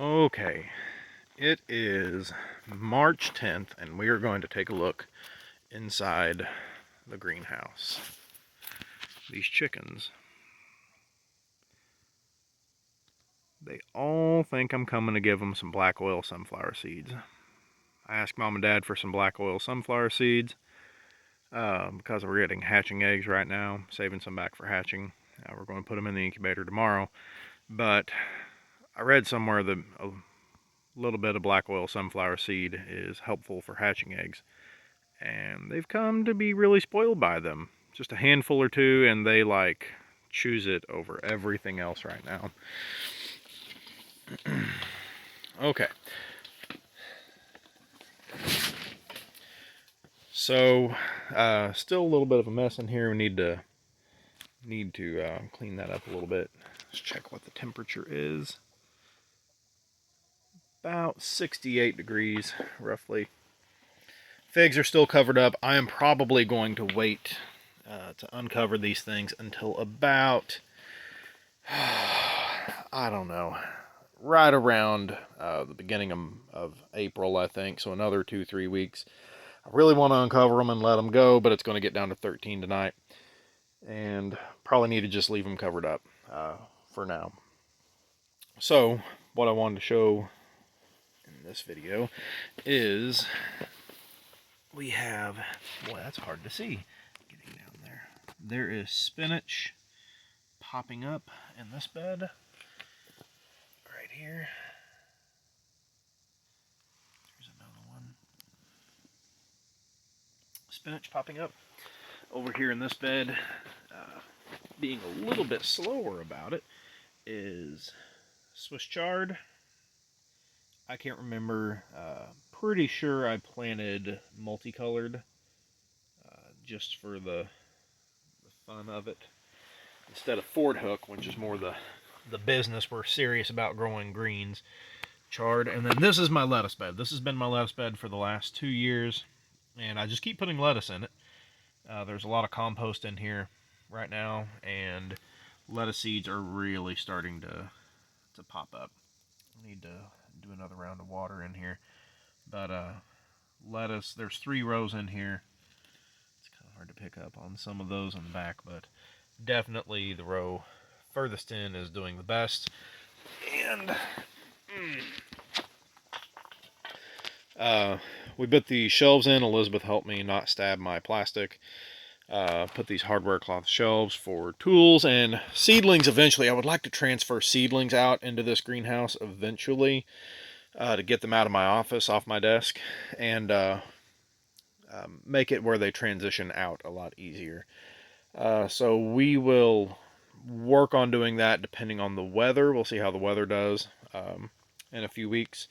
Okay, it is March 10th, and we are going to take a look inside the greenhouse. These chickens, they all think I'm coming to give them some black oil sunflower seeds. I asked Mom and Dad for some black oil sunflower seeds because we're getting hatching eggs right now, saving some back for hatching. We're going to put them in the incubator tomorrow, but I read somewhere that a little bit of black oil sunflower seed is helpful for hatching eggs. And they've come to be really spoiled by them. Just a handful or two, and they like choose it over everything else right now. Okay, so still a little bit of a mess in here. We need to clean that up a little bit. Let's check what the temperature is. About 68 degrees, roughly. Figs are still covered up. I am probably going to wait to uncover these things until about I don't know, right around the beginning of April, I think. So another 2, 3 weeks. I really want to uncover them and let them go, but it's going to get down to 13 tonight, and probably need to just leave them covered up for now. So what I wanted to show in this video is we have, boy, that's hard to see getting down there. There is spinach popping up in this bed right here. There's another one. Spinach popping up over here in this bed. Being a little bit slower about it is Swiss chard. I can't remember. Pretty sure I planted multicolored just for the fun of it instead of Ford Hook, which is more the business. We're serious about growing greens. Chard. And then this is my lettuce bed. This has been my lettuce bed for the last 2 years, and I just keep putting lettuce in it. There's a lot of compost in here right now, and lettuce seeds are really starting to pop up. I need to do another round of water in here. But lettuce, there's 3 rows in here. It's kind of hard to pick up on some of those in the back, but definitely the row furthest in is doing the best. And we put the shelves in. Elizabeth helped me not stab my plastic. Put these hardware cloth shelves for tools and seedlings eventually. I would like to transfer seedlings out into this greenhouse eventually to get them out of my office, off my desk, and make it where they transition out a lot easier. So we will work on doing that depending on the weather. We'll see how the weather does in a few weeks.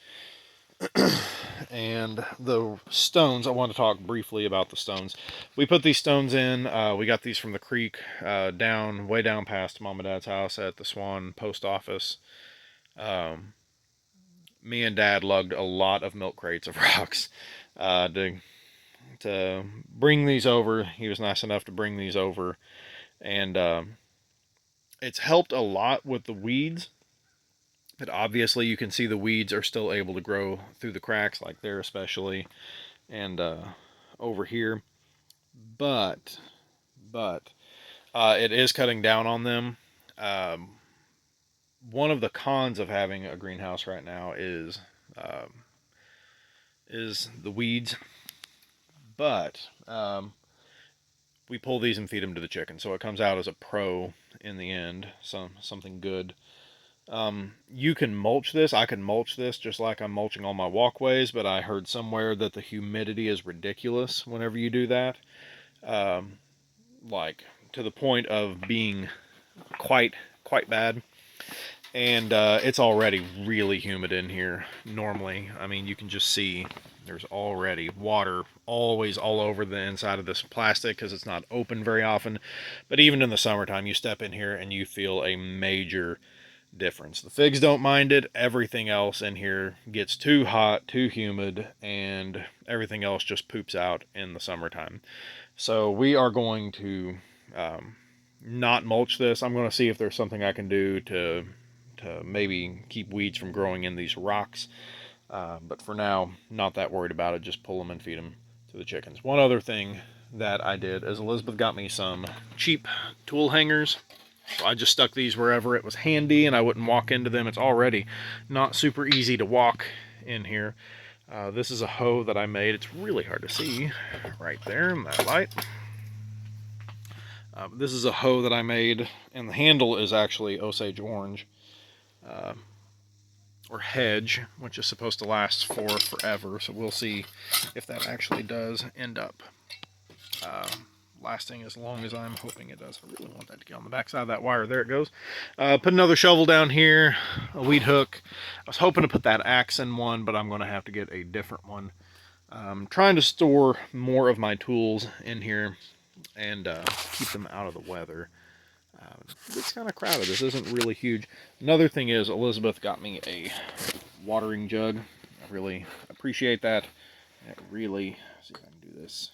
And the stones, I want to talk briefly about the stones. We put these stones in. We got these from the creek way down past Mom and Dad's house at the Swan Post Office. Me and Dad lugged a lot of milk crates of rocks to bring these over. He was nice enough to bring these over, and it's helped a lot with the weeds. But obviously, you can see the weeds are still able to grow through the cracks, like there especially, and over here. But it is cutting down on them. Um, One of the cons of having a greenhouse right now is the weeds. But we pull these and feed them to the chicken, so it comes out as a pro in the end, something good. You can mulch this. I can mulch this just like I'm mulching all my walkways, but I heard somewhere that the humidity is ridiculous whenever you do that. Like to the point of being quite bad. And it's already really humid in here normally. I mean, you can just see there's already water always all over the inside of this plastic because it's not open very often. But even in the summertime, you step in here and you feel a major difference. The figs don't mind it. Everything else in here gets too hot, too humid, and everything else just poops out in the summertime. So we are going to not mulch this. I'm going to see if there's something I can do to to maybe keep weeds from growing in these rocks. But for now, not that worried about it. Just pull them and feed them to the chickens. One other thing that I did is Elizabeth got me some cheap tool hangers. So I just stuck these wherever it was handy and I wouldn't walk into them. It's already not super easy to walk in here. This is a hoe that I made. It's really hard to see right there in that light. This is a hoe that I made, and the handle is actually Osage orange, or hedge, which is supposed to last for forever. So we'll see if that actually does end up lasting as long as I'm hoping it does. I really want that to get on the back side of that wire. There it goes. Put another shovel down here, a weed hook. I was hoping to put that axe in one, but I'm going to have to get a different one. I'm trying to store more of my tools in here and keep them out of the weather. It's kind of crowded. This isn't really huge. Another thing is Elizabeth got me a watering jug. I really appreciate that. It really, let's see if I can do this.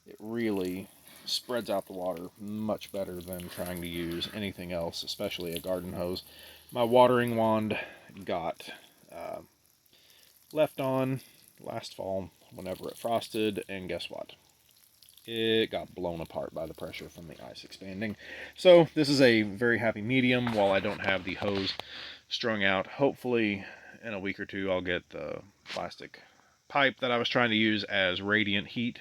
It really spreads out the water much better than trying to use anything else, especially a garden hose. My watering wand got left on last fall whenever it frosted, and guess what? It got blown apart by the pressure from the ice expanding. So this is a very happy medium while I don't have the hose strung out. Hopefully in a week or two I'll get the plastic pipe that I was trying to use as radiant heat.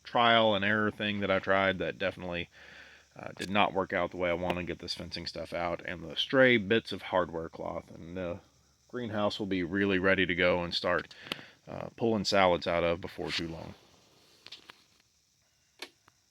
Trial and error thing that I tried that definitely did not work out the way I want to get this fencing stuff out. And the stray bits of hardware cloth. And the greenhouse will be really ready to go and start pulling salads out of before too long.